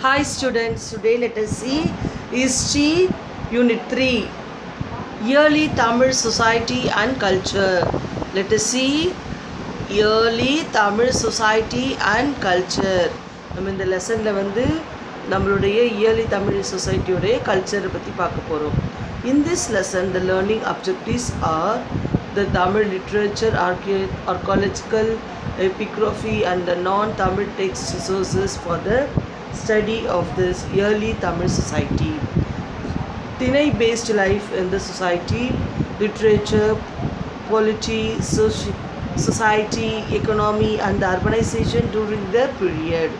Hi students, today let us see History Unit 3 Early Tamil Society and Culture. Let us see Early Tamil Society and Culture. நம்ம இந்த லெசனில் நம்மளுடைய yearly Tamil சொசைட்டியோடைய கல்ச்சரை பற்றி பார்க்க போகிறோம். In this lesson, the learning objectives are the Tamil literature, archaeological, epigraphy and the non-Tamil text sources for the study of this early Tamil society. Tinai-based life in the society, literature, polity, society, economy and the urbanization during the period.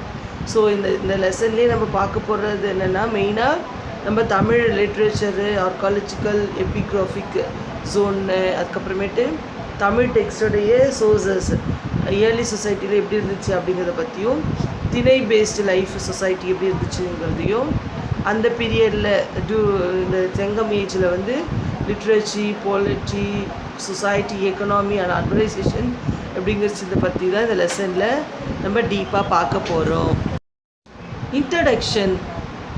So இந்த லெசன்லேயே நம்ம பார்க்க போகிறது என்னென்னா மெயினாக நம்ம Tamil literature archaeological எபிக்ராஃபிக் ஜோன்னு அதுக்கப்புறமேட்டு Tamil டெக்ஸ்டோடைய sources yearly சொசைட்டியில் எப்படி இருந்துச்சு அப்படிங்கிறத பற்றியும் திணை பேஸ்டு லைஃப் சொசைட்டி எப்படி இருந்துச்சுங்கிறதையும் அந்த பீரியடில் இந்த செங்கம் ஏஜில் literature polity society economy and urbanization அப்படிங்கிறத பற்றி தான் இந்த லெசனில் நம்ம டீப்பாக பார்க்க போகிறோம். Introduction.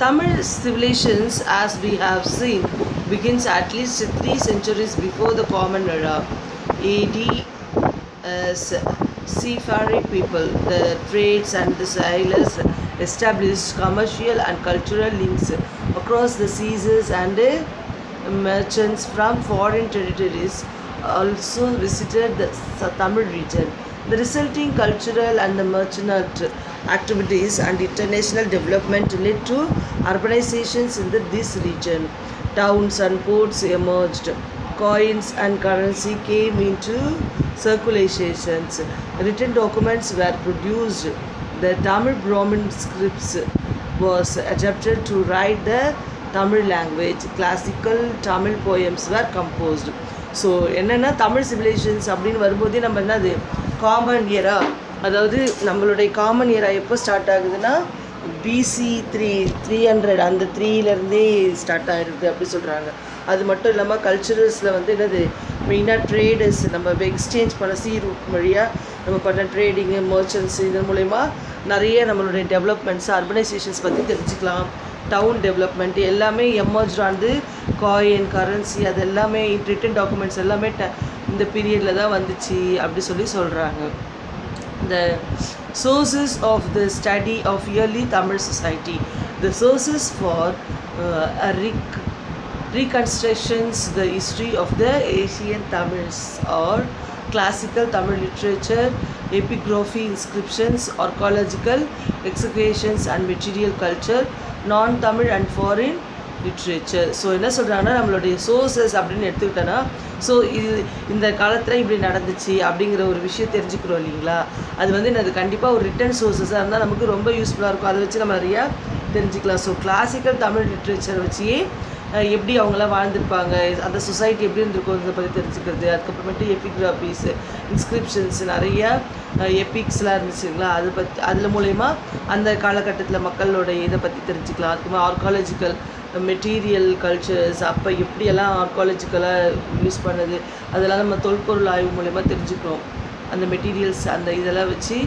Tamil civilizations, as we have seen, begins at least 3 centuries before the Common Era AD as seafaring people. The trades and the sailors established commercial and cultural links across the seas, and merchants from foreign territories also visited the Tamil region. The resulting cultural and the merchant activities and international development led to urbanizations in this region. Towns and ports emerged. Coins and currency came into circulations. Written documents were produced. The Tamil Brahmin scripts was adapted to write the Tamil language. Classical Tamil poems were composed. So என்னென்னா Tamil civilisations அப்படின்னு வரும்போதே நம்ம என்னது common இயரா, அதாவது நம்மளுடைய common இயரா எப்போ ஸ்டார்ட் ஆகுதுன்னா பிசி 300 அந்த 3லேருந்தே ஸ்டார்ட் ஆகிடுது அப்படி சொல்கிறாங்க. அது மட்டும் இல்லாமல் கல்ச்சுரல்ஸில் என்னது மெயினாக ட்ரேடர்ஸ் நம்ம எக்ஸ்சேஞ்ச் பண்ண சீ ரூட் வழியாக நம்ம பண்ண ட்ரேடிங்கு மர்ச்சன்ட்ஸ் இதன் மூலயமா நிறைய நம்மளுடைய டெவலப்மெண்ட்ஸ் அர்பனைசேஷன்ஸ் பற்றி தெரிஞ்சுக்கலாம். டவுன் டெவலப்மெண்ட் எல்லாமே எமர்ஜ் ஆனது. காயின் கரன்சி அது எல்லாமே ரிட்டன் டாக்குமெண்ட்ஸ் எல்லாமே இந்த பீரியடில் தான் வந்துச்சு அப்படி சொல்கிறாங்க. The sources of the study of early Tamil society. The sources for reconstructions the history of the ancient Tamils are classical Tamil literature, epigraphy, inscriptions, archaeological excavations and material culture, non-Tamil and foreign literature. So என்ன சொல்கிறாங்கன்னா நம்மளுடைய sources அப்படின்னு எடுத்துக்கிட்டோன்னா so இந்த காலத்தில் இப்படி நடந்துச்சு அப்படிங்கிற ஒரு விஷயம் தெரிஞ்சுக்கிறோம் இல்லைங்களா, அது என்னது கண்டிப்பாக ஒரு ரிட்டன் சோர்ஸஸாக இருந்தால் நமக்கு ரொம்ப யூஸ்ஃபுல்லாக இருக்கும். அதை வச்சு நம்ம நிறையா தெரிஞ்சுக்கலாம். ஸோ கிளாசிக்கல் தமிழ் லிட்ரேச்சரை வச்சே எப்படி அவங்களாம் வாழ்ந்துருப்பாங்க, அந்த சொசைட்டி எப்படி இருந்திருக்கும் இதை பற்றி தெரிஞ்சுக்கிறது. அதுக்கப்புறமேட்டு எபிகிராஃபிஸ், இன்ஸ்கிரிப்ஷன்ஸ் நிறையா எபிக்ஸ்லாம் இருந்துச்சுங்களா, அதில் மூலயமா அந்த காலகட்டத்தில் மக்களோட இதை பற்றி தெரிஞ்சுக்கலாம். அதுக்கப்புறம் ஆர்காலஜிக்கல் மெட்டீரியல் கல்ச்சர்ஸ் அப்போ எப்படியெல்லாம் ஆர்காலஜிக்கலாக யூஸ் பண்ணுது அதெல்லாம் நம்ம தொல்பொருள் ஆய்வு மூலயமா தெரிஞ்சுக்கிறோம். அந்த மெட்டீரியல்ஸ் அந்த இதெல்லாம் வச்சு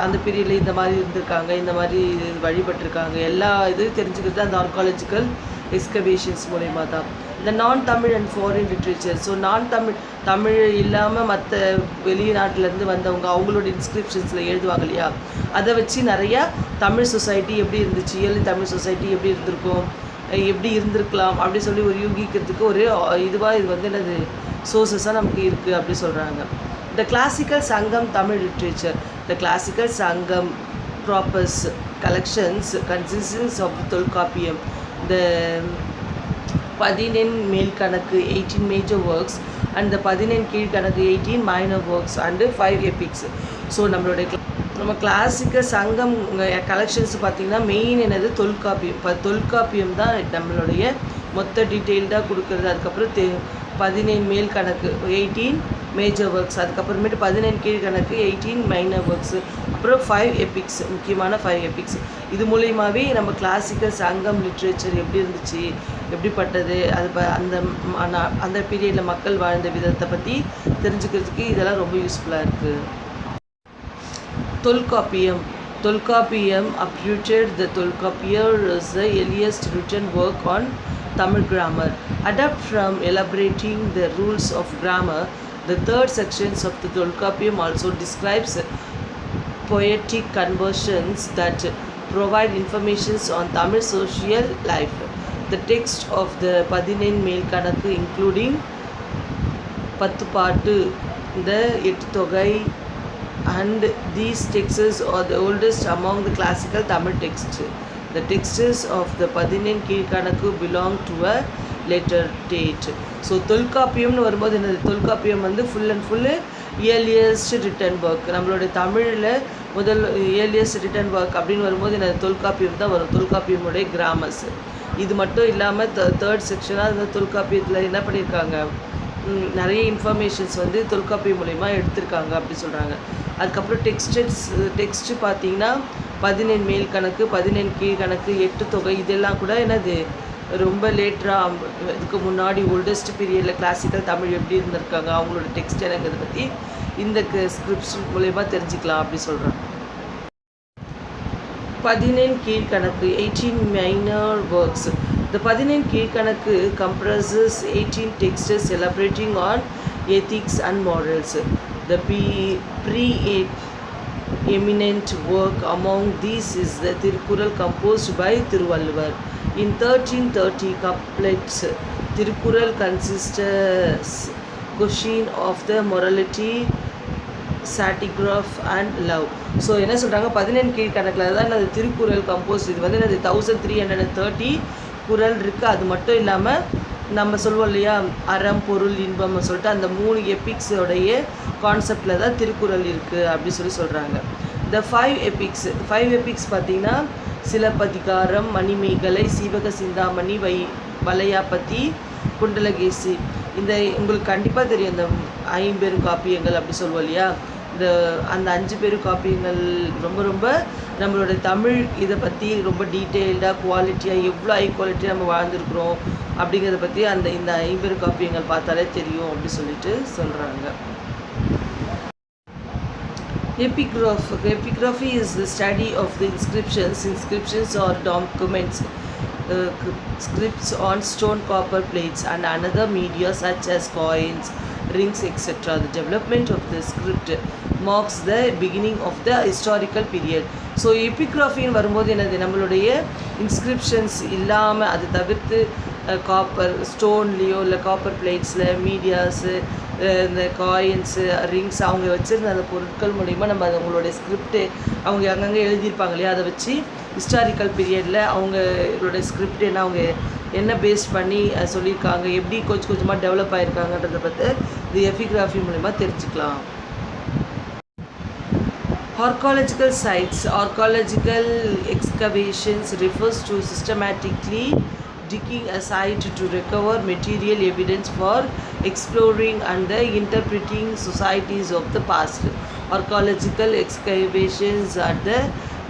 அந்த பீரியடில் இந்த மாதிரி இருந்திருக்காங்க, இந்த மாதிரி வழிபட்டிருக்காங்க, எல்லா இதுவும் தெரிஞ்சுக்கிறது அந்த ஆர்காலஜிக்கல் எக்ஸ்கவேஷன்ஸ் மூலயமா தான். இந்த நான் Tamil and foreign literature. So Tamil இல்லாமல் மற்ற வெளிநாட்டிலேருந்து வந்தவங்க அவங்களோட இன்ஸ்கிரிப்ஷன்ஸில் எழுதுவாங்க இல்லையா, அதை வச்சு நிறையா தமிழ் சொசைட்டி எப்படி இருந்துச்சு, இயர்லி தமிழ் சொசைட்டி எப்படி இருந்திருக்கும், எப்படி இருந்திருக்கலாம் அப்படி சொல்லி ஒரு யூகிக்கிறதுக்கு ஒரு இதுவாக இது என்னது சோர்ஸஸாக நமக்கு இருக்குது அப்படி சொல்கிறாங்க. த கிளாசிக்கல் சங்கம் தமிழ் லிட்ரேச்சர். த கிளாசிக்கல் சங்கம் ப்ராப்பர்ஸ் கலெக்ஷன்ஸ் கன்சிஸ்டன்ஸ் ஆஃப் தொல்காப்பியம். த 14 மேல் கணக்கு 18 major works and the 14 Kilkanakku 18 minor works and 5 epics. So நம்ம கிளாசிக்கல் சங்கம் கலெக்ஷன்ஸ் பார்த்திங்கன்னா மெயின் என்னது தொல்காப்பியம். தொல்காப்பியம் தான் நம்மளுடைய மொத்த டீட்டெயில்டாக கொடுக்குறது. அதுக்கப்புறம் 14 மேல் கணக்கு 18 மேஜர் ஒர்க்ஸ், அதுக்கப்புறமேட்டு 14 கீழ்கணக்கு 18 மைனர் ஒர்க்ஸு, அப்புறம் 5 எபிக்ஸ், முக்கியமான 5 எபிக்ஸ். இது மூலயமாவே நம்ம கிளாசிக்கல் சங்கம் லிட்ரேச்சர் எப்படி இருந்துச்சு, எப்படிப்பட்டது, அது அந்த பீரியடில் மக்கள் வாழ்ந்த விதத்தை பற்றி தெரிஞ்சுக்கிறதுக்கு இதெல்லாம் ரொம்ப யூஸ்ஃபுல்லாக இருக்குது. Tolkappiyam Tolkapiyam uprooted. The Tolkappiyar is the earliest written work on Tamil grammar. Adapt from elaborating the rules of grammar. The third sections of the Tolkappiyam also describes poetic conversions that provide information on Tamil social life. The text of the Padinen Melkanakku including Pathupattu, the Ettogai, and these texts are the oldest among the classical Tamil texts. The texts of the Padinen Keelkanakku belong to a later date. So தொல்காப்பியம்னு வரும்போது என்னது, தொல்காப்பியம் வந்து full and full earliest written work. நம்மளுடைய தமிழில் முதல் earliest written work அப்படின்னு வரும்போது என்னது, தொல்காப்பியம் தான் வரும். தொல்காப்பியமுடைய கிராமர்ஸ். இது மட்டும் இல்லாமல் தேர்ட் செக்ஷனாக அந்த தொல்காப்பியத்தில் என்ன பண்ணியிருக்காங்க, நிறைய இன்ஃபர்மேஷன்ஸ் வந்து தொல்காப்பியம் மூலயமா எடுத்திருக்காங்க அப்படி சொல்கிறாங்க. அதுக்கப்புறம் டெக்ஸ்ட்டு பார்த்தீங்கன்னா 14 மேல் கணக்கு, 14 கீழ்கணக்கு, 8 தொகை, இதெல்லாம் கூட என்னது ரொம்ப லேட்டராக இதுக்கு முன்னாடி ஓல்டஸ்ட் பீரியடில் கிளாசிக்கல் தமிழ் எப்படி இருந்திருக்காங்க, அவங்களோட டெக்ஸ்ட் எனக்கு இதை பற்றி இந்த ஸ்கிரிப்ஷன் மூலயமா தெரிஞ்சுக்கலாம் அப்படி சொல்கிறாங்க. 14 கீழ்கணக்கு, 18 minor works. The 14 Kilkanakku comprises 18 texts elaborating on ethics and morals. The pre-eminent work among these is the Tirukkural composed by Thiruvalluvar. In 1330 couplets, Tirukkural consists question of the morality, சாட்டிகிராஃப் and love. So என்ன சொல்கிறாங்க, 14 கீழ்கணக்கில் தான் அது Thirukkural compose. இது வந்து அது 1330 குறள் இருக்குது. அது மட்டும் இல்லாமல் நம்ம சொல்லுவோம் இல்லையா, அறம் பொருள் இன்பம்னு சொல்லிட்டு அந்த 3 எபிக்ஸோடைய கான்செப்டில் தான் திருக்குறள் இருக்குது அப்படி சொல்கிறாங்க. த 5 எபிக்ஸ் பார்த்திங்கன்னா சிலப்பதிகாரம், மணிமேகலை, சீவக சிந்தாமணி, வளையாபதி, குண்டலகேசி. இந்த உங்களுக்கு கண்டிப்பாக தெரியும், இந்த 5 பெரும் காப்பியங்கள் அப்படி சொல்லுவோம் இல்லையா. அந்த 5 பெரும் காப்பியங்கள் ரொம்ப ரொம்ப நம்மளோட தமிழ் இதை பற்றி ரொம்ப டீட்டெயில்டாக குவாலிட்டியாக எவ்வளோ ஹை குவாலிட்டியாக நம்ம வாழ்ந்துருக்குறோம் அப்படிங்கிறத பற்றி இந்த 5 பெரும் காப்பியங்கள் பார்த்தாலே தெரியும் அப்படி சொல்லிட்டு சொல்கிறாங்க. Epigraphy is the study of the inscriptions. Inscriptions are documents, scripts on stone, copper plates and another media such as coins, rings, etc. The development of the script marks the beginning of the historical period. So எபிக்ராஃபின்னு வரும்போது என்னது, நம்மளுடைய inscriptions இல்லாமல் அதை தவிர்த்து copper ஸ்டோன்லேயோ இல்லை copper பிளேட்ஸில் medias, இந்த coins, rings, அவங்க வச்சுருந்த அந்த பொருட்கள் மூலிமா நம்ம அது அவங்களுடைய ஸ்கிரிப்டு அவங்க அங்கங்கே எழுதியிருப்பாங்க இல்லையா, அதை வச்சு ஹிஸ்டாரிக்கல் பீரியடில் அவங்களோட ஸ்கிரிப்ட் என்ன, அவங்க என்ன பேஸ் பண்ணி சொல்லியிருக்காங்க, எப்படி கொஞ்சம் கொஞ்சமாக டெவலப் ஆகிருக்காங்கன்றதை பற்றி இது எபிகிராஃபி மூலிமா தெரிஞ்சுக்கலாம். Archaeological sites. Archaeological excavations refers to systematically digging a site to recover material evidence for exploring and the interpreting societies of the past. Archaeological excavations at the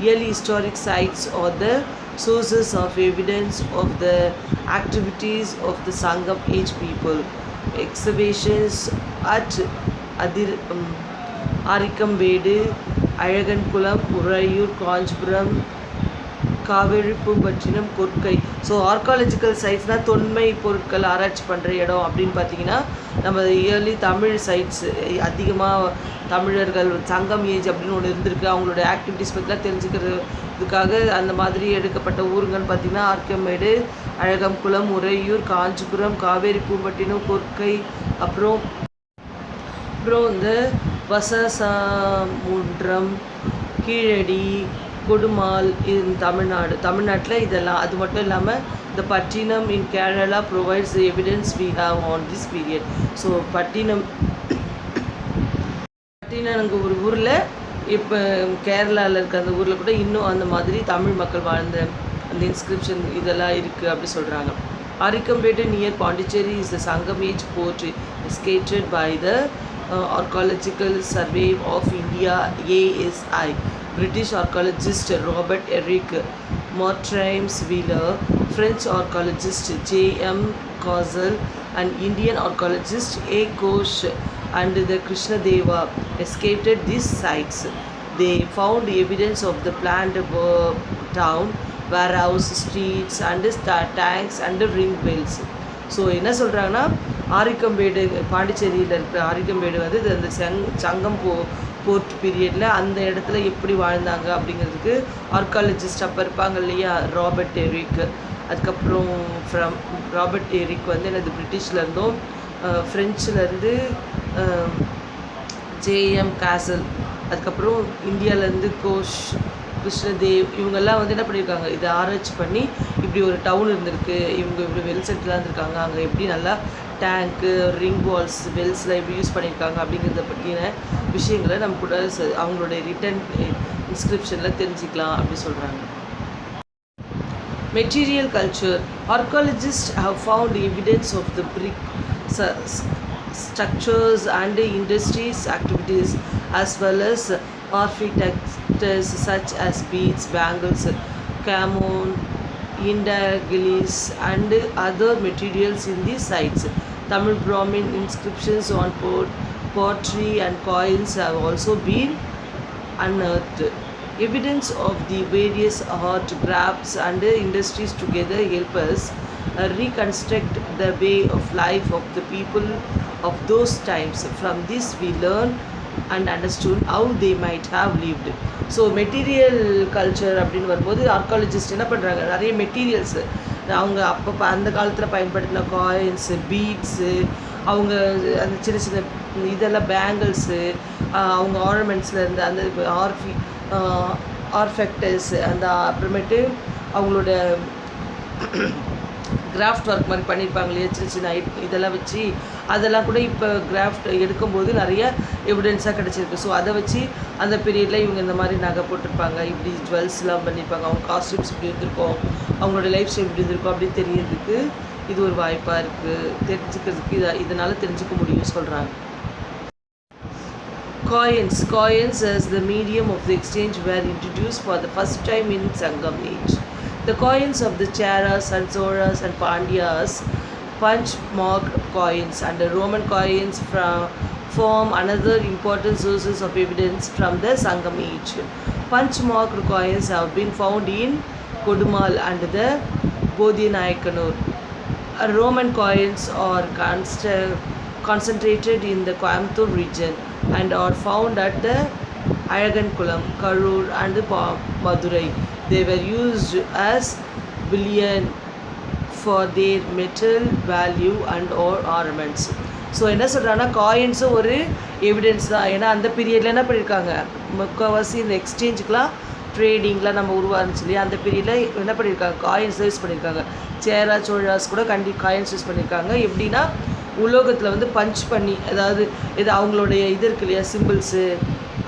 early historic sites or the sources of evidence of the activities of the Sangam age people. Excavations at Arikambedu, Alagankulam, Urayur, Kanchipuram, Kaveripoompattinam, Korkai. So archaeological சைட்ஸ்னால் தொன்மை பொருட்கள் ஆராய்ச்சி பண்ணுற இடம் அப்படின்னு பார்த்தீங்கன்னா நம்ம yearly Tamil sides அதிகமாக தமிழர்கள் சங்கம் ஏஜ் அப்படின்னு ஒன்று இருந்திருக்கு. அவங்களோட ஆக்டிவிட்டீஸ் பற்றிலாம் தெரிஞ்சுக்கிறதுக்காக அந்த மாதிரி எடுக்கப்பட்ட ஊருங்கன்னு பார்த்திங்கன்னா ஆர்கமேடு, அழகம்குளம், உறையூர், காஞ்சிபுரம், காவேரிப்பூம்பட்டினம், கொற்கை, அப்புறம் இந்த வசசாமுன்றம், கீழடி, கொடுமால் in தமிழ்நாட்டில் இதெல்லாம். அது மட்டும் இல்லாமல் the Pattinam in Kerala provides the evidence we have on this period. So பட்டினங்க ஒரு ஊரில் இப்போ கேரளாவில் இருக்க அந்த ஊரில் கூட இன்னும் அந்த மாதிரி தமிழ் மக்கள் வாழ்ந்த அந்த இன்ஸ்கிரிப்ஷன் இதெல்லாம் இருக்குது அப்படி சொல்கிறாங்க. Arikambedu near Pondicherry is the Sangam age fort excavated by the Archaeological Survey of India ASI. British archaeologist Robert Eric Mortimer Wheeler, French archaeologist J.M. Causel, and Indian archaeologist A. Ghosh and the Krishna Deva excavated these sites. they found evidence of the planned town, warehouse, streets and tanks and ring bells. So என்ன சொல்கிறாங்கன்னா ஆரிக்கம்பேடு, பாண்டிச்சேரியில் இருக்கிற ஆரிக்கம்பேடு வந்து இந்த சங்கம் board பீரியடில் அந்த இடத்துல எப்படி வாழ்ந்தாங்க அப்படிங்கிறதுக்கு ஆர்காலஜிஸ்ட் அப்போ இருப்பாங்க இல்லையா, ராபர்ட் எரிக். அதுக்கப்புறம் ராபர்ட் எரிக் வந்து என்னது பிரிட்டிஷ்லேருந்தும் ஃப்ரெஞ்சிலேருந்து ஜேஎம் கேசல், அதுக்கப்புறம் இந்தியாவிலேருந்து கோஷ் கிருஷ்ணதேவ், இவங்கெல்லாம் வந்து என்ன பண்ணியிருக்காங்க, இதை ஆராய்ச்சி பண்ணி இப்படி ஒரு டவுன் இருந்திருக்கு, இவங்க இப்படி வெல் செட்டிலாக இருந்திருக்காங்க, அங்கே எப்படி நல்லா டேங்க்கு, ரிங் வால்ஸ், வெல்ஸ்லாம் எப்படி யூஸ் பண்ணியிருக்காங்க அப்படிங்கிறத பற்றின விஷயங்களை நம்ம கூட அவங்களுடைய ரிட்டன் இன்ஸ்கிரிப்ஷனில் தெரிஞ்சுக்கலாம் அப்படி சொல்கிறாங்க. Material culture. Archaeologists have found evidence of the brick structures and industries activities, as well as artifacts such as beads, bangles, camon, indigelis and other materials in these sites. Tamil Brahmin inscriptions on pottery and coins have also been unearthed. Evidence of the various art, crafts and industries together help us reconstruct the way of life of the people of those times. From this we learn and understood how they might have lived. So material culture அப்படின்னு வரும்போது archaeologist என்ன பண்ணுறாங்க, நிறைய materials அவங்க அப்போ அந்த காலத்தில் பயன்படுத்தின காயின்ஸு, பீட்ஸு, அவங்க அந்த சின்ன சின்ன இதெல்லாம் பேங்கிள்ஸு, அவங்க ஆர்னமெண்ட்ஸில் இருந்து அந்த ஆர்ஃபெக்டர்ஸ், அந்த அப்புறமேட்டு அவங்களோட கிராஃப்ட் ஒர்க் மாதிரி பண்ணியிருப்பாங்க இல்லையா, சின்ன சின்ன இதெல்லாம் வச்சு அதெல்லாம் கூட இப்போ கிராஃப்ட் எடுக்கும்போது நிறைய எவிடன்ஸாக கிடச்சிருக்கு. ஸோ அதை வச்சு அந்த பீரியடில் இவங்க இந்த மாதிரி நகை போட்டிருப்பாங்க, இப்படி ஜுவல்ஸ்லாம் பண்ணியிருப்பாங்க, அவங்க காஸ்டியூம்ஸ் இப்படி இருந்திருக்கும், அவங்களோட லைஃப் ஸ்டைல் இப்படி இருந்திருக்கும் அப்படின்னு தெரியறதுக்கு இது ஒரு வாய்ப்பாக இருக்குது, தெரிஞ்சுக்கிறதுக்கு இதனால் தெரிஞ்சுக்க முடியும்னு சொல்கிறாங்க. Coins as the medium of the exchange were introduced for the first time in Sangam age. The coins of the Cheras and Cholas and Pandyas, punch-marked coins, and the Roman coins form another important sources of evidence from the Sangam age. Punch-marked coins have been found in Kodumal and the Bodhinayakanur. Roman coins are concentrated in the Coimbatore region and are found at the Ayagankulam, Karur and Madurai. They were used as bullion for their metal value and or ornaments. So என்ன சொல்கிறாங்கன்னா காயின்ஸும் ஒரு evidence தான். ஏன்னா அந்த பீரியடில் என்ன பண்ணியிருக்காங்க, முக்கால்வாசி இந்த எக்ஸ்சேஞ்சுக்கெலாம் ட்ரேடிங்லாம் நம்ம உருவாச்சு இல்லையா, அந்த பீரியடில் என்ன பண்ணியிருக்காங்க, காயின்ஸ் யூஸ் பண்ணியிருக்காங்க. சேரா சோழாஸ் கூட காயின்ஸ் யூஸ் பண்ணியிருக்காங்க. எப்படின்னா உலோகத்தில் வந்து பஞ்ச் பண்ணி, அதாவது இது அவங்களுடைய இது இருக்கு இல்லையா சிம்பிள்ஸு,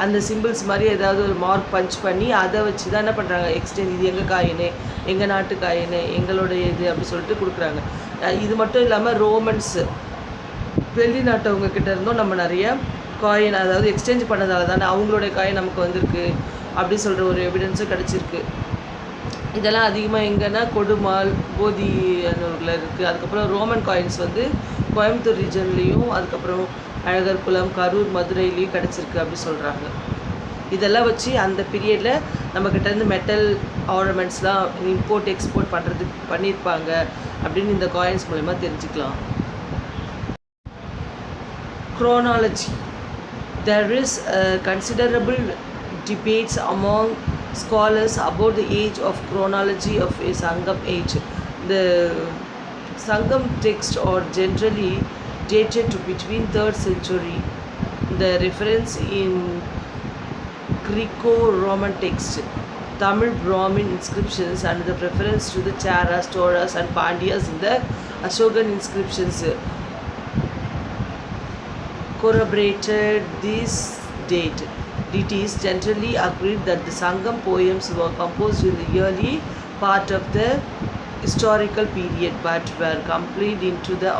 அந்த சிம்பிள்ஸ் மாதிரி ஏதாவது ஒரு மார்க் பஞ்ச் பண்ணி அதை வச்சு தான் என்ன பண்ணுறாங்க, எக்ஸ்சேஞ்ச், இது எங்கள் காயினு, எங்கள் நாட்டு காயினு, எங்களுடைய இது அப்படி சொல்லிட்டு கொடுக்குறாங்க. இது மட்டும் இல்லாமல் ரோமன்ஸு, வெளிநாட்டவங்க கிட்ட இருந்தும் நம்ம நிறைய காயின், அதாவது எக்ஸ்சேஞ்ச் பண்ணதால தானே அவங்களுடைய காயின் நமக்கு வந்திருக்கு அப்படி சொல்கிற ஒரு எவிடன்ஸும் கிடச்சிருக்கு. இதெல்லாம் அதிகமாக எங்கன்னா கொடுமால், போதியனூரில் இருக்குது. அதுக்கப்புறம் ரோமன் காயின்ஸ் வந்து கோயம்புத்தூர் ரீஜன்லேயும், அதுக்கப்புறம் அழகர் குளம், கரூர், மதுரையிலையும் கிடச்சிருக்கு அப்படி சொல்கிறாங்க. இதெல்லாம் வச்சு அந்த பீரியடில் நம்மக்கிட்டேருந்து மெட்டல் ஆர்னமெண்ட்ஸ்லாம் இம்போர்ட் எக்ஸ்போர்ட் பண்ணியிருப்பாங்க அப்படின்னு இந்த காயின்ஸ் மூலமா தெரிஞ்சுக்கலாம். Chronology. There is considerable debates among scholars about the age of chronology of a Sangam age. The Sangam texts are generally dated to between 3rd century. The reference in Greco-Roman text, Tamil Brahmin inscriptions and the reference to the Cheras, Cholas and Pandyas in the Ashokan inscriptions corroborated this date. It is generally agreed that the Sangam poems were composed in the early part of the historical period but were complete into the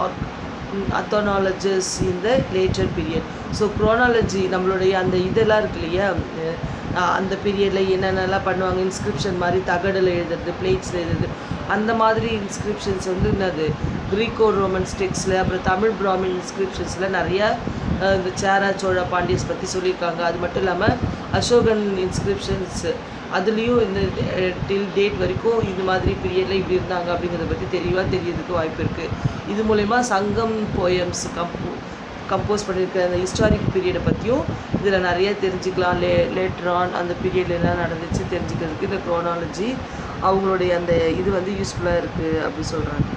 ethnologies in the later period. So chronology நம்மளுடைய அந்த இதெல்லாம் இருக்கு இல்லையா, அந்த பீரியடில் என்னென்னலாம் பண்ணுவாங்க, inscription மாதிரி தகடில் எழுதுறது, பிளேட்ஸில் எழுதுறது, அந்த மாதிரி இன்ஸ்கிரிப்ஷன்ஸ் வந்து என்னது கிரீக்கோ ரோமன்ஸ் டெக்ஸ்டில், அப்புறம் தமிழ் பிராமின் இன்ஸ்கிரிப்ஷன்ஸில் நிறையா இந்த சேரா சோழா பாண்டியஸ் பற்றி சொல்லியிருக்காங்க. அது மட்டும் இல்லாமல் அசோகன் இன்ஸ்கிரிப்ஷன்ஸ் அதுலேயும் இந்த டில் டேட் வரைக்கும் இது மாதிரி பீரியடில் இப்படி இருந்தாங்க அப்படிங்கிறத பற்றி தெளிவாக தெரியறதுக்கு வாய்ப்பு இருக்குது. இது மூலயமா சங்கம் போயம்ஸ் கம்போஸ் பண்ணியிருக்க அந்த ஹிஸ்டாரிக் பீரியடை பற்றியும் இதில் நிறைய தெரிஞ்சுக்கலாம். லேட்டர் ஆன் அந்த பீரியடில் என்ன நடந்துச்சு தெரிஞ்சுக்கிறதுக்கு இந்த க்ரோனாலஜி அவங்களுடைய அந்த இது வந்து யூஸ்ஃபுல்லாக இருக்குது அப்படி சொல்கிறாங்க.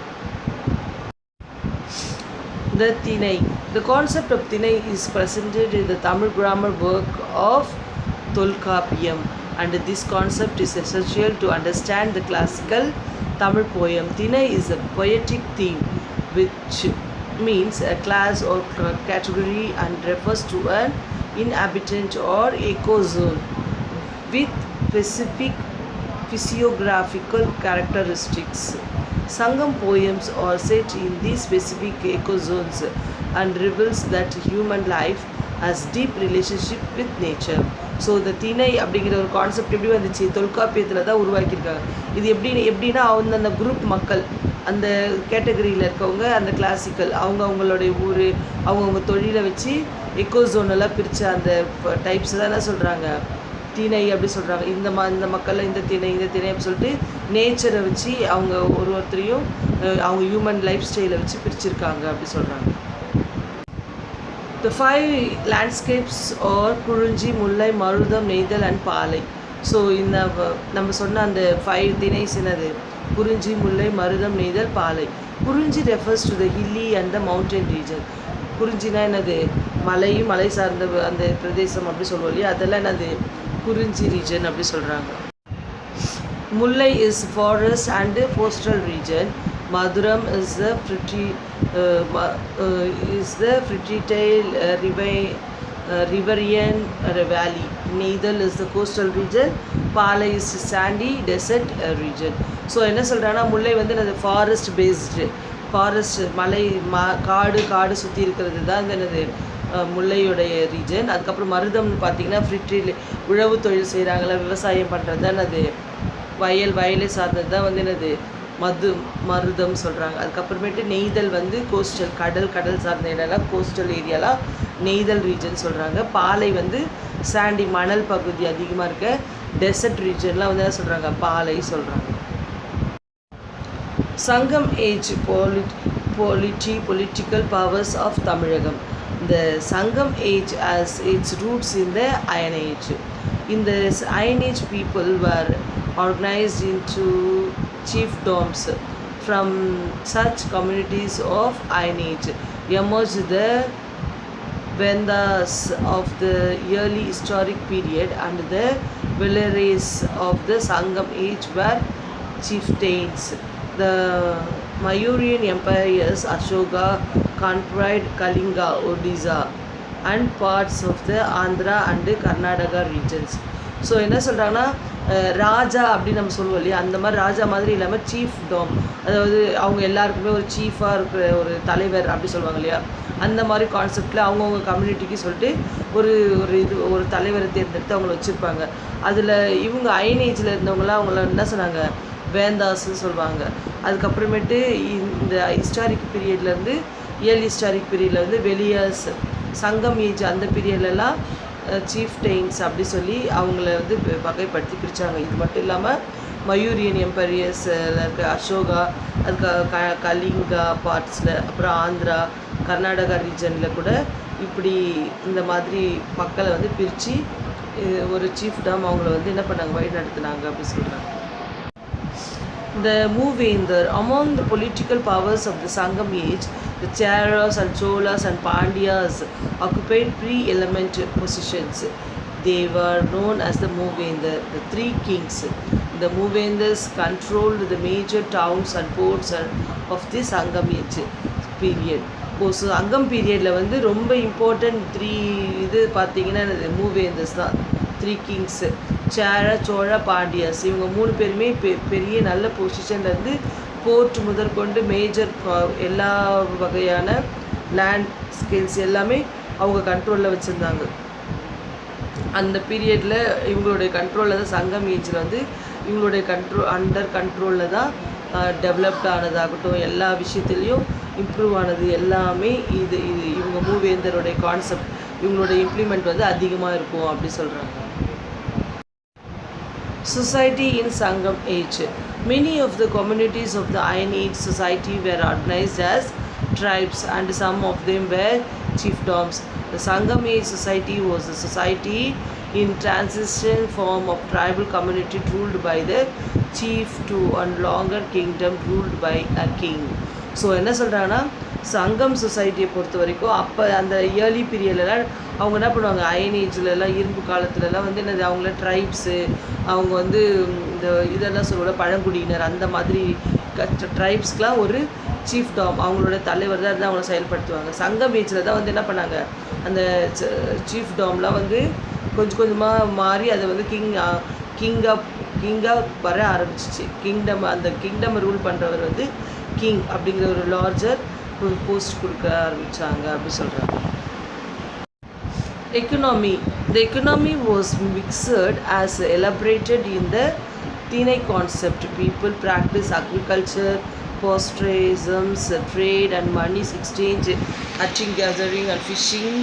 The Tinai. The concept of Tinai is presented in the Tamil grammar work of Tolkapiyam, and this concept is essential to understand the classical Tamil poem. Tinai is a poetic theme which means a class or category and refers to an inhabitant or ecozone with specific physiographical characteristics. Sangam poems are set in these specific ecozones and reveals that human life has deep relationship with nature. So இந்த திணை அப்படிங்கிற ஒரு concept எப்படி வந்துச்சு, தொல்காப்பியத்தில் தான் உருவாக்கியிருக்காங்க. இது எப்படின்னா அந்த குரூப் மக்கள், அந்த கேட்டகரியில் இருக்கவங்க, அந்த கிளாசிக்கல் அவங்களுடைய ஊர் அவங்கவுங்க தொழிலை வச்சு எக்கோசோனெல்லாம் பிரித்த அந்த டைப்ஸ் தான் என்ன சொல்கிறாங்க, திணை அப்படி சொல்கிறாங்க. இந்த மக்களில் இந்த திணை அப்படி சொல்லிட்டு நேச்சரை வச்சு அவங்க ஒருத்தரையும் அவங்க ஹியூமன் லைஃப் ஸ்டைலை வச்சு பிரிச்சிருக்காங்க அப்படி சொல்கிறாங்க. The 5 landscapes or குறிஞ்சி, முல்லை, மருதம், நெய்தல் அண்ட் பாலை. ஸோ இந்த நம்ம சொன்ன அந்த 5 திணைஸ் என்னது, குறிஞ்சி, முல்லை, மருதம், நெய்தல், பாலை. குறிஞ்சி refers to the hilly and the mountain region. குறிஞ்சினா என்னது, மலை சார்ந்த அந்த பிரதேசம் அப்படி சொல்லுவோம் இல்லையா, அதெல்லாம் என்னது குறிஞ்சி ரீஜன் அப்படி சொல்கிறாங்க. முல்லை is forest and coastal region. Maduram is the fertile riverine valley. Neithal is the coastal region. Palai is sandy desert region. So என்ன சொல்கிறாங்கன்னா, முல்லை வந்து என்னது ஃபாரஸ்ட் பேஸ்டு, ஃபாரஸ்ட் மலை காடு சுற்றி இருக்கிறது தான் இந்த என்னது முல்லையுடைய ரீஜன். அதுக்கப்புறம் மருதம்னு பார்த்தீங்கன்னா ஃப்ரிட்ரில் உழவு தொழில் செய்கிறாங்களா, விவசாயம் பண்ணுறது தான் அது வயலை சார்ந்தது தான் வந்து என்னது மருதம் சொல்கிறாங்க. அதுக்கப்புறமேட்டு நெய்தல் வந்து கோஸ்டல் கடல் சார்ந்த இடம்லாம் கோஸ்டல் ஏரியாலாம் நெய்தல் ரீஜன் சொல்கிறாங்க. பாலை வந்து சாண்டி மணல் பகுதி அதிகமாக இருக்க டெசர்ட் ரீஜன்லாம் வந்து என்ன சொல்கிறாங்க, பாலை சொல்கிறாங்க. சங்கம் age political powers of Tamilagam. The Sangam age has its roots in the Iron Age. In the Iron Age, people were organized into chiefdoms. From such communities of Iron Age emerged the Vendas of the early historic period, and the Velares of the Sangam age were chieftains. The Mayuryan empires Ashoka conquered Kalinga, Odisha and parts of the Andhra and Karnataka regions. So என்ன சொல்கிறாங்கன்னா, ராஜா அப்படின்னு நம்ம சொல்லுவோம் இல்லையா, அந்த மாதிரி ராஜா மாதிரி இல்லாமல் சீஃப் டோம், அதாவது அவங்க எல்லாருக்குமே ஒரு சீஃபாக இருக்கிற ஒரு தலைவர் அப்படி சொல்லுவாங்க இல்லையா, அந்த மாதிரி கான்செப்டில் அவங்கவுங்க கம்யூனிட்டிக்கு சொல்லிட்டு ஒரு தலைவரை தேர்ந்தெடுத்து அவங்கள வச்சுருப்பாங்க. அதில் இவங்க அயன் ஏஜில் இருந்தவங்களாம் அவங்கள என்ன சொன்னாங்க, வேந்தாஸ்ன்னு சொல்லுவாங்க. அதுக்கப்புறமேட்டு இந்த ஹிஸ்டாரிக் பீரியட்லேருந்து ஏர்லி ஹிஸ்டாரிக் பீரியடில் வந்து வெளியர்ஸ், சங்கம் ஏஜ் அந்த பீரியட்லலாம் சீஃப்டெயின்ஸ் அப்படி சொல்லி அவங்கள வந்து வகைப்படுத்தி பிரித்தாங்க. இது மட்டும் இல்லாமல் மயூரியன் எம்பரியர்ஸில் இருக்க அசோகா, அதுக்கு கலிங்கா பார்ட்ஸில், அப்புறம் ஆந்திரா கர்நாடகா ரீஜனில் கூட இப்படி இந்த மாதிரி மக்களை வந்து பிரித்து ஒரு சீஃப்டாம் அவங்கள வந்து என்ன பண்ணாங்க, வழி நடத்தினாங்க அப்படி சொல்கிறாங்க. The Moovendar. Among the political powers of the Sangam age, the Cheras and Cholas and Pandyas occupied pre-eminent positions. They were known as the Moovendar, the three kings. The Moovendars controlled the major towns and ports of the Sangam age period. So சங்கம் பீரியடில் வந்து ரொம்ப important 3 இது பார்த்தீங்கன்னா மூவேந்தர்ஸ் தான், 3 kings, சேர, சோழ, பாண்டியாஸ். இவங்க 3 பேருமே பெரிய நல்ல பொசிஷன்லேருந்து போர்ட் முதற்கொண்டு மேஜர் எல்லா வகையான லேண்ட் ஸ்கேல்ஸ் எல்லாமே அவங்க கண்ட்ரோலில் வச்சுருந்தாங்க. அந்த பீரியடில் இவங்களுடைய கண்ட்ரோலில் தான் சங்கம் ஏஜில் வந்து இவங்களுடைய அண்டர் கண்ட்ரோலில் தான் டெவலப்ட் ஆனதாகட்டும், எல்லா விஷயத்துலேயும் இம்ப்ரூவ் ஆனது எல்லாமே இவங்க மூவேந்தருடைய கான்செப்ட், இவங்களுடைய இம்ப்ளிமெண்ட் வந்து அதிகமாக இருக்கும் அப்படி சொல்கிறாங்க. Society in Sangam age. Many of the communities of the Iron Age society were organized as tribes and some of them were chiefdoms. The Sangam age society was a society in transition form of tribal community ruled by the chief to a longer kingdom ruled by a king. So என்ன சொல்கிறாங்கன்னா சங்கம் சொசைட்டியை பொறுத்த வரைக்கும் அப்போ அந்த yearly பீரியட்லலாம் அவங்க என்ன பண்ணுவாங்க, அயன் ஏஜ்லலாம் இரும்பு காலத்துலலாம் வந்து என்னது அவங்கள ட்ரைப்ஸு அவங்க வந்து இந்த இதெல்லாம் சொல்லுவோம் பழங்குடியினர் அந்த மாதிரி ட்ரைப்ஸ்க்கெலாம் ஒரு சீஃப் டாம் அவங்களோட தலைவர் தான் இருந்து அவங்கள செயல்படுத்துவாங்க. சங்கம் ஏஜில் தான் வந்து என்ன பண்ணாங்க, அந்த சீஃப் டாம்லாம் வந்து கொஞ்சம் கொஞ்சமாக மாறி அதை வந்து கிங்காக வர ஆரம்பிச்சிச்சு. அந்த கிங்டம் ரூல் பண்ணுறவர் வந்து கிங் அப்படிங்கிற ஒரு லார்ஜர் ஒரு போஸ்ட் கொடுக்க ஆரம்பித்தாங்க அப்படி சொல்கிறாங்க. Economy. The economy was mixed as elaborated in the Tinai concept. People practice agriculture, pastoralism, trade and money exchange, hunting, gathering and fishing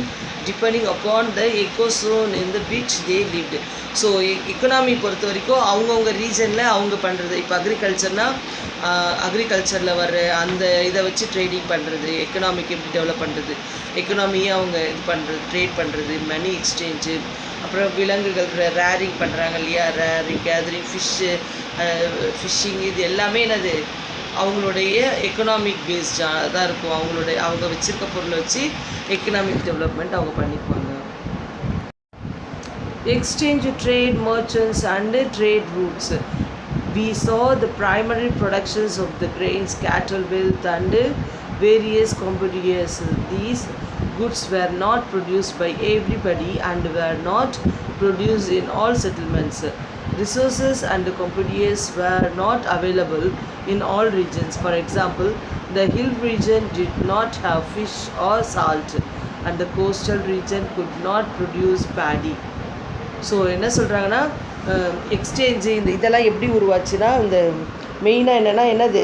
depending upon the ecozone in the which they lived. So economy பொறுத்த வரைக்கும் அவங்கவுங்க ரீஜனில் அவங்க பண்ணுறது. இப்போ அக்ரிகல்ச்சரில் வர்ற அந்த இதை வச்சு ட்ரேடிங் பண்ணுறது, எக்கனாமிக் எப்படி டெவலப் பண்ணுறது, எக்கனாமியை அவங்க இது பண்ணுறது, ட்ரேட் பண்ணுறது, மணி எக்ஸ்சேஞ்சு, அப்புறம் விலங்குகள் ரேரிங் பண்ணுறாங்க இல்லையா, ரேரிங், கேதரிங், ஃபிஷ்ஷிங், இது எல்லாமே என்னது அவங்களுடைய எக்கனாமிக் பேஸ்டாக தான் இருக்கும். அவங்க வச்சுருக்க பொருளை வச்சு எக்கனாமிக் டெவலப்மெண்ட் அவங்க பண்ணிக்குவாங்க. Exchange, trade, merchants and trade routes. We saw the primary productions of the grains, cattle, wealth and various commodities. These goods were not produced by everybody and were not produced in all settlements. Resources and commodities were not available in all regions. For example, the hill region did not have fish or salt and the coastal region could not produce paddy. So என்ன சொல்கிறாங்கன்னா exchange இதெல்லாம் எப்படி உருவாச்சுன்னா, இந்த மெயினாக என்னது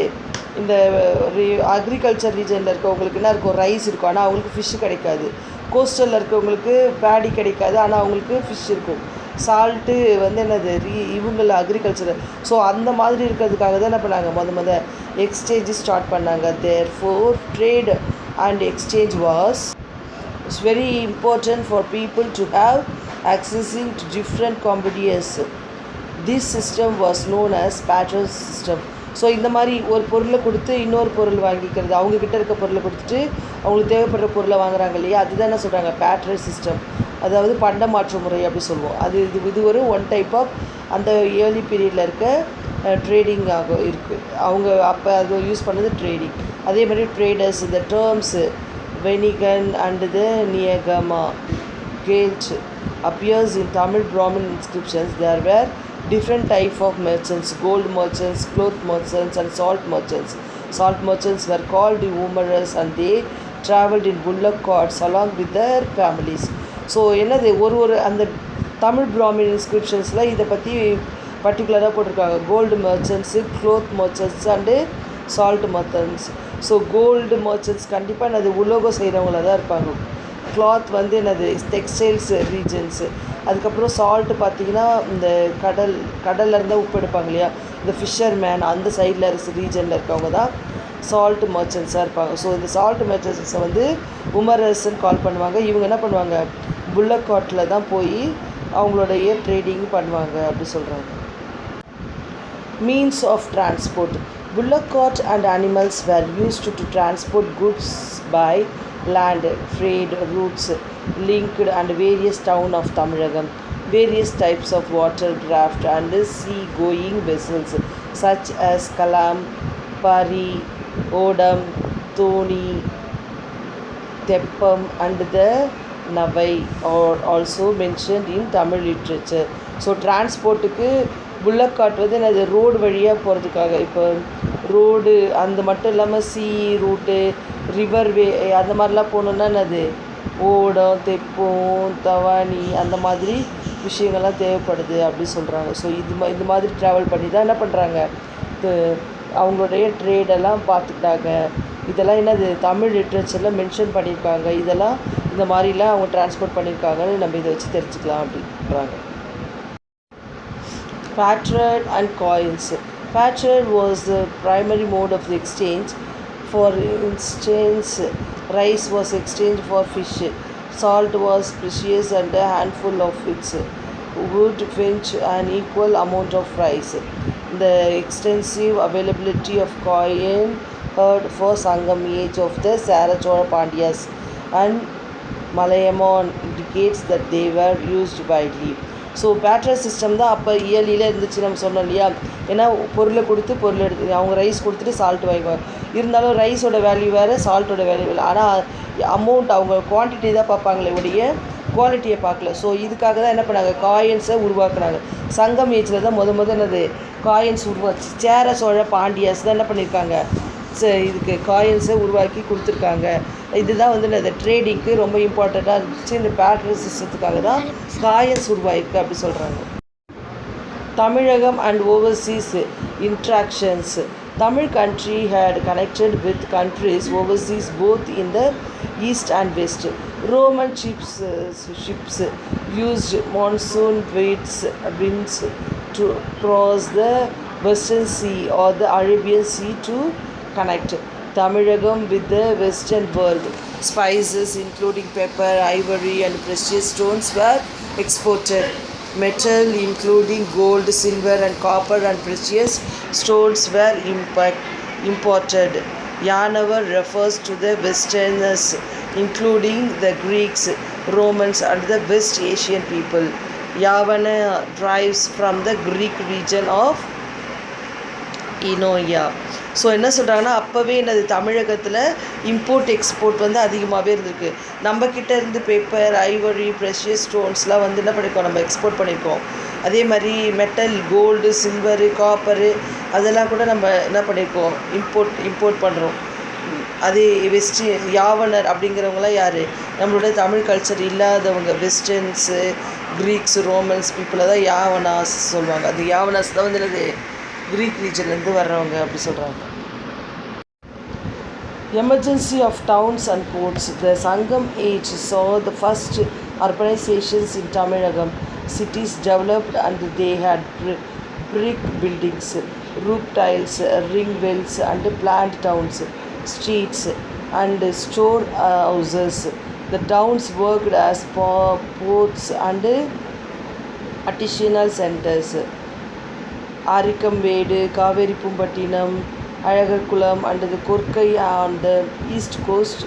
இந்த agriculture ரீஜனில் இருக்கவங்களுக்கு என்ன இருக்கும், ரைஸ் இருக்கும் ஆனால் அவங்களுக்கு ஃபிஷ்ஷு கிடைக்காது. கோஸ்டலில் இருக்கவங்களுக்கு பேடி கிடைக்காது ஆனால் அவங்களுக்கு ஃபிஷ் இருக்கும். சால்ட்டு வந்து என்னது இவங்கள அக்ரிகல்ச்சர். ஸோ அந்த மாதிரி இருக்கிறதுக்காக தான் என்ன பண்ணாங்க, எக்ஸ்சேஞ்சு ஸ்டார்ட் பண்ணாங்க. Therefore trade and exchange was very important for people to have accessing to different commodities. This system was known as barter system. So இந்த மாதிரி ஒரு பொருளை கொடுத்து இன்னொரு பொருள் வாங்கிக்கிறது, அவங்கக்கிட்ட இருக்க பொருளை கொடுத்துட்டு அவங்களுக்கு தேவைப்படுற பொருளை வாங்குறாங்க இல்லையா, அதுதான் என்ன சொல்கிறாங்க பேட்டர் சிஸ்டம், அதாவது பண்ட மாற்று முறை அப்படி சொல்லுவோம். இது ஒரு ஒன் டைப் ஆஃப் அந்த ஏர்லி பீரியடில் இருக்க ட்ரேடிங் இருக்குது. அவங்க அப்போ அது யூஸ் பண்ணது ட்ரேடிங். அதே மாதிரி ட்ரேடர்ஸ், இந்த டேர்ம்ஸு வெனிகன் அண்ட் த நியகமா கேல்ச் appears in Tamil Brahmin inscriptions. There were different types of merchants: gold merchants, cloth merchants and salt merchants. Salt merchants were called the Umaras and they travelled in bullock carts along with their families. So என்னது ஒரு அந்த தமிழ் பிராமின் இன்ஸ்கிரிப்ஷன்ஸில் இதை பற்றி பர்டிகுலராக போட்டிருக்காங்க. Gold merchants, cloth merchants and salt merchants. So gold merchants கண்டிப்பாக என்னது உலோகம் செய்கிறவங்கள தான் இருப்பாங்க. கிளாத் வந்து என்னது டெக்ஸ்டைல்ஸ் ரீஜன்ஸு. அதுக்கப்புறம் சால்ட்டு பார்த்திங்கன்னா இந்த கடலில் இருந்தால் உப்பு எடுப்பாங்க இல்லையா, இந்த ஃபிஷர்மேன் அந்த சைடில் ரீஜனில் இருக்கவங்க தான் சால்ட் மர்ச்சன்ட்ஸாக இருப்பாங்க. ஸோ இந்த சால்ட் மர்ச்சன்ட்ஸை வந்து உமரஸ்ன்னு கால் பண்ணுவாங்க. இவங்க என்ன பண்ணுவாங்க, புல்லக் காட்டில் தான் போய் அவங்களுடைய ட்ரேடிங் பண்ணுவாங்க அப்படி சொல்கிறாங்க. Means of transport. Bullock cart and animals were used to transport goods by land. Trade routes linked and various town of Tamilagam. Various types of watercraft and sea-going vessels such as Kalam, Pari, Odam, Thoni, Teppam and the Navai are also mentioned in Tamil literature. So டிரான்ஸ்போர்ட்டுக்கு bullock cart வந்து என்னது road வழியாக போகிறதுக்காக. இப்போ road அந்த மட்டும் இல்லாமல் C route, river வே அந்த மாதிரிலாம் போகணுன்னா என்னது ஓடம், தெப்பம், தவானி அந்த மாதிரி விஷயங்கள்லாம் தேவைப்படுது அப்படி சொல்கிறாங்க. ஸோ இந்த மாதிரி ட்ராவல் பண்ணி தான் என்ன பண்ணுறாங்க, அவங்களுடைய ட்ரேடெல்லாம் பார்த்துக்கிட்டாங்க. இதெல்லாம் என்னது தமிழ் லிட்ரேச்சரில் மென்ஷன் பண்ணியிருக்காங்க. இதெல்லாம் இந்த மாதிரிலாம் அவங்க டிரான்ஸ்போர்ட் பண்ணியிருக்காங்கன்னு நம்ம இதை வச்சு தெரிஞ்சுக்கலாம் அப்படின்றாங்க. Patron and coins. Patron was the primary mode of the exchange. For instance, rice was exchanged for fish, salt was precious and a handful of its would fetch an equal amount of rice. The extensive availability of coin heard for Sangam age of the Sarachola Pandyas and Malayamon indicates that they were used widely. So barter system தான் அப்போ இயர்லியில் இருந்துச்சு நம்ம சொன்னோம் இல்லையா. ஏன்னா பொருளை கொடுத்து பொருள் எடுத்து அவங்க ரைஸ் கொடுத்துட்டு சால்ட் வாங்கிக்குவாங்க. இருந்தாலும் ரைஸோட வேல்யூ வேறு, சால்ட்டோட வேல்யூ வேறு. ஆனால் அமௌண்ட் அவங்க குவான்டிட்டி தான் பார்ப்பாங்களே ஒழிய குவாலிட்டியை பார்க்கல. ஸோ இதுக்காக தான் என்ன பண்ணாங்க, காயின்ஸை உருவாக்குனாங்க. சங்கம் ஏஜில் தான் என்னது காயின்ஸ் உருவாச்சு. சேர சோழ பாண்டியஸ் தான் என்ன பண்ணியிருக்காங்க, இதுக்கு காயின்ஸை உருவாக்கி கொடுத்துருக்காங்க. இதுதான் இந்த ட்ரேடிங்க்கு ரொம்ப இம்பார்ட்டண்ட்டாக இருந்துச்சு. இந்த பேட்டர் சிஸ்டத்துக்காக தான் காயின்ஸ் உருவாயிருக்கு அப்படி சொல்கிறாங்க. Tamilakam and overseas interactions. Tamil country had connected with countries overseas both in the east and west. Roman ships used monsoon winds to cross the Western Sea or the Arabian Sea to connect Tamilagam with the Western world. Spices including pepper, ivory and precious stones were exported. Metal including gold, silver and copper and precious stones were imported. Yanavar refers to the Westerners including the Greeks, Romans and the West Asian people. Yavana derives from the Greek region of Ionia. So என்ன சொல்கிறாங்கன்னா, அப்போவே என்னது தமிழகத்தில் import export அதிகமாகவே இருந்திருக்கு. நம்மக்கிட்ட இருந்து paper, Ivory, precious ஸ்டோன்ஸ்லாம் என்ன பண்ணியிருக்கோம், நம்ம எக்ஸ்போர்ட் பண்ணியிருக்கோம். அதே மாதிரி மெட்டல், கோல்டு, சில்வரு, காப்பரு அதெல்லாம் கூட நம்ம என்ன பண்ணியிருக்கோம், இம்போர்ட் பண்ணுறோம். அதே யாவனர் அப்படிங்கிறவங்களாம் யார், நம்மளோட தமிழ் கல்ச்சர் இல்லாதவங்க, வெஸ்டர்ன்ஸு, க்ரீக்ஸ், ரோமன்ஸ் பீப்புளை தான் யாவனாஸ் சொல்லுவாங்க. அந்த யாவனாஸ் தான் என்னது கிரீக் ரீஜன்லேருந்து வர்றவங்க அப்படி சொல்கிறாங்க. Emergency of towns and ports. The Sangam age saw the first urbanizations in Tamilagam. Cities developed and they had brick buildings, roof tiles, ring wells and planned towns, streets and store houses. The towns worked as ports and artisanal centers. Arikambedu, Kaveri Pumpattinam, Alagarkulam and the Korkai on the east coast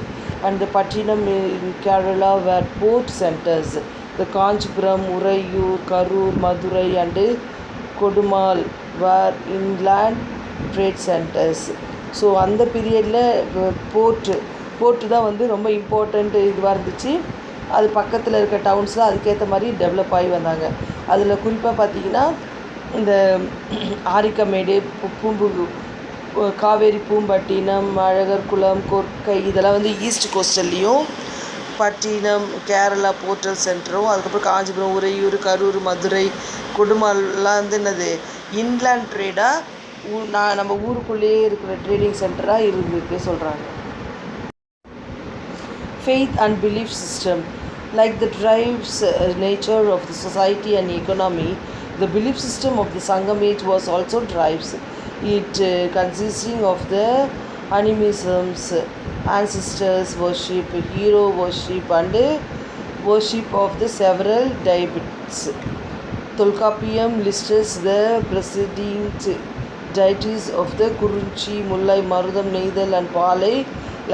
and the Pattinam in Kerala were port centers. The Kanchipuram, Urayur, Karur, Madurai and Kodumal were inland trade centers. So அந்த பீரியடில் board தான் ரொம்ப important இதுவாக இருந்துச்சு. அது பக்கத்தில் இருக்க டவுன்ஸில் அதுக்கேற்ற மாதிரி டெவலப் ஆகி வந்தாங்க. அதில் குறிப்பாக பார்த்திங்கன்னா இந்த ஆரிக்கமேடு, காவேரி பூம்பட்டினம், அழகர்குளம், கொர்க்கை இதெல்லாம் ஈஸ்ட் கோஸ்டல்லையும், பட்டினம் கேரளா போர்ட்டல் சென்டரும், அதுக்கப்புறம் காஞ்சிபுரம், உறையூர், கரூர், மதுரை, கொடுமால்லாம் என்னது இன்லேண்ட் ட்ரேடாக நம்ம ஊருக்குள்ளேயே இருக்கிற ட்ரேடிங் சென்டராக இருந்துருக்கு சொல்கிறாங்க. Faith and belief system. Like the drives nature of the society and economy, the belief system of the Sangam age was also drives. It consisting of the animisms, ancestors worship, hero worship and worship of the several deities. Tolkappiyam lists the preceding deities of the Kurunchi, Mullai, Marudam, Neithal and Palai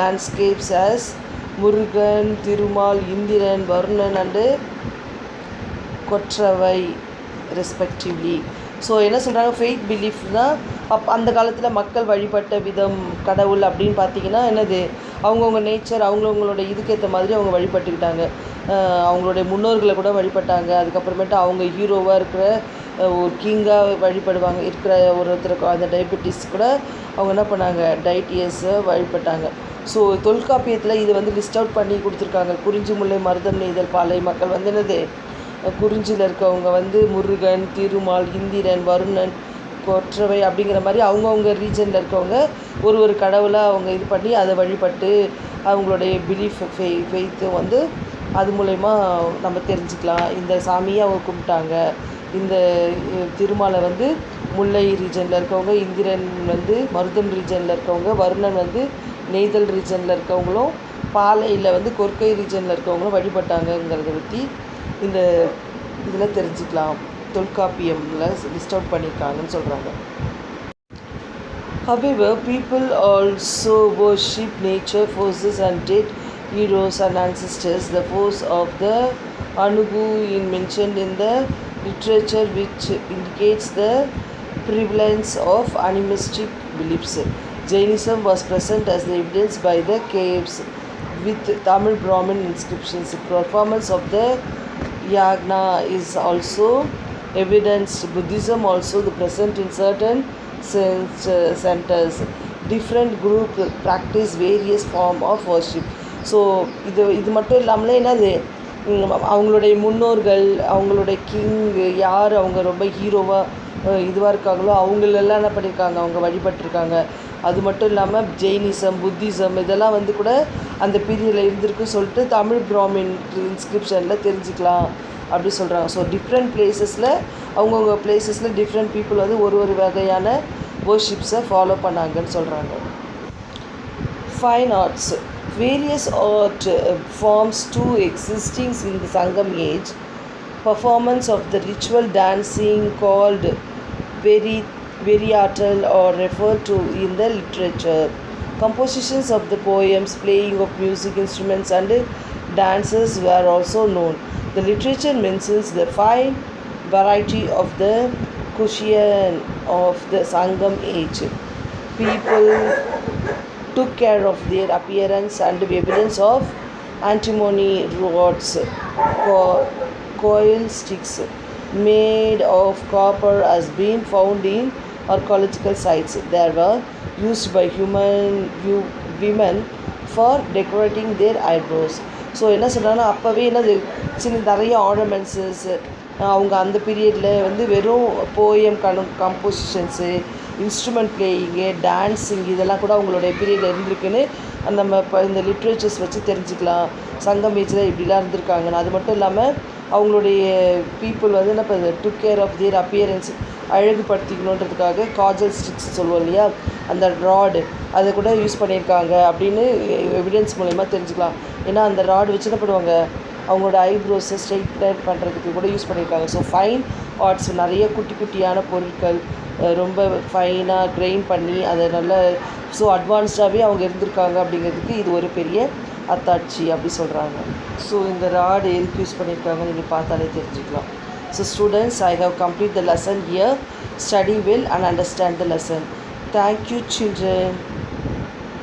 landscapes as Murugan, Thirumal, Indiran, Varunan and Kottravai respectively. So என்ன சொல்கிறாங்க, faith பிலீஃப்னால் அந்த காலத்தில் மக்கள் வழிபட்ட விதம் கடவுள் அப்படின்னு பார்த்தீங்கன்னா என்னது, அவங்கவுங்க நேச்சர் அவங்கவுங்களோட இதுக்கேற்ற மாதிரி அவங்க வழிபட்டுக்கிட்டாங்க. அவங்களுடைய முன்னோர்களை கூட வழிபட்டாங்க. அதுக்கப்புறமேட்டு அவங்க ஹீரோவாக இருக்கிற ஒரு கிங்காக வழிபடுவாங்க. இருக்கிற ஒருத்தருக்கு அந்த டயபெட்டிஸ் கூட அவங்க என்ன பண்ணாங்க, டைட்டியஸை வழிபட்டாங்க. ஸோ தொல்காப்பியத்தில் இது லிஸ்ட் அவுட் பண்ணி கொடுத்துருக்காங்க. குறிஞ்சி, முல்லை, மருதம், நெய்தல், பாலை மக்கள் என்னது, குறிஞ்சியில் இருக்கவங்க முருகன், திருமால், இந்திரன், வருணன், கொற்றவை அப்படிங்கிற மாதிரி அவங்கவுங்க ரீஜனில் இருக்கவங்க ஒரு கடவுளாக அவங்க இது பண்ணி அதை வழிபட்டு அவங்களுடைய பிலீஃப் ஃபெய்த்து அது மூலயமா நம்ம தெரிஞ்சுக்கலாம். இந்த சாமியை அவங்க கும்பிட்டாங்க, இந்த திருமாலை வந்து முல்லை ரீஜனில் இருக்கவங்க, இந்திரன் வந்து மருதம் ரீஜனில் இருக்கவங்க, வருணன் வந்து நெய்தல் ரீஜனில் இருக்கவங்களும், பாலையில் வந்து கொற்கை ரீஜனில் இருக்கவங்களும் வழிபட்டாங்கங்கிறத பற்றி இந்த இதில் தெரிஞ்சுக்கலாம். தொல்காப்பியமில் லிஸ்ட் அவுட் பண்ணியிருக்காங்கன்னு சொல்கிறாங்க. However, people also worship nature forces and dead heroes and ancestors. The force of the Anugu is mentioned in the literature, which indicates the prevalence of animistic beliefs. Jainism was present as the evidence by the caves with Tamil Brahmin inscriptions. The performance of the yagna is also evidenced. Buddhism also the present in certain centers. Different group practice various form of worship. So இது மட்டும் இல்லாமலே என்னது அவங்களுடைய முன்னோர்கள், அவங்களுடைய king யார், அவங்க ரொம்ப ஹீரோவாக இதுவாக இருக்காங்களோ அவங்களெல்லாம் என்ன பண்ணியிருக்காங்க, அவங்க வழிபட்டிருக்காங்க. அது மட்டும் இல்லாமல் ஜெயினிசம், புத்திசம் இதெல்லாம் வந்து கூட அந்த பீரியடில் இருந்திருக்குன்னு சொல்லிட்டு தமிழ் பிராமின் இன்ஸ்கிரிப்ஷனில் தெரிஞ்சுக்கலாம் அப்படி சொல்கிறாங்க. ஸோ டிஃப்ரெண்ட் பிளேசஸில் அவங்கவுங்க பிளேசஸில் டிஃப்ரெண்ட் பீப்புள் வந்து ஒரு வகையான வர்ஷிப்ஸை ஃபாலோ பண்ணாங்கன்னு சொல்கிறாங்க. Fine arts. Various art forms too existing in the Sangam age. Performance of the ritual dancing called Veriatal or referred to in the literature. Compositions of the poems, playing of music instruments and dances were also known. The literature mentions the fine variety of the cuisine of the Sangam age. People took care of their appearance and evidence of antimony rods, coil sticks made of copper has been found in archaeological sites. They were used by women for decorating their eyebrows. So என்ன சொல்கிறாங்கன்னா அப்போவே என்னது நிறைய ஆர்னமெண்ட்ஸஸ் அவங்க அந்த பீரியடில் வந்து வெறும் போயம் கம்போசிஷன்ஸு, இன்ஸ்ட்ருமெண்ட் பிளேயிங்கு, டான்ஸிங் இதெல்லாம் கூட அவங்களுடைய பீரியடில் இருந்திருக்குன்னு நம்ம இப்போ இந்த லிட்ரேச்சர்ஸ் வச்சு தெரிஞ்சுக்கலாம். சங்கம் ஏஜில் இப்படிலாம் இருந்திருக்காங்கன்னு. அது மட்டும் இல்லாமல் அவங்களுடைய பீப்புள் வந்து என்ன இப்போ took care of their appearance அழகுபடுத்திக்கணுன்றதுக்காக காஜல் ஸ்டிக்ஸ் சொல்லுவோம் இல்லையா, அந்த ராடு அதை கூட யூஸ் பண்ணியிருக்காங்க அப்படின்னு எவிடன்ஸ் மூலயமா தெரிஞ்சுக்கலாம். ஏன்னா அந்த ராடு வச்சு என்ன பண்ணுவாங்க, அவங்களோட ஐப்ரோஸை ஸ்ட்ரைட்டன் பண்ணுறதுக்கு கூட யூஸ் பண்ணியிருக்காங்க. ஸோ ஃபைன் ஆர்ட்ஸ் நிறைய குட்டி குட்டியான பொருட்கள் ரொம்ப ஃபைனாக க்ரெயின் பண்ணி அதை நல்லா ஸோ அட்வான்ஸ்டாகவே அவங்க இருந்திருக்காங்க அப்படிங்கிறதுக்கு இது ஒரு பெரிய அத்தாட்சி அப்படி சொல்கிறாங்க. ஸோ இந்த ராடு எதுக்கு யூஸ் பண்ணியிருக்காங்க நீங்கள் பார்த்தாலே தெரிஞ்சுக்கலாம். So students, I have completed the lesson here. Study well and understand the lesson. Thank you, children.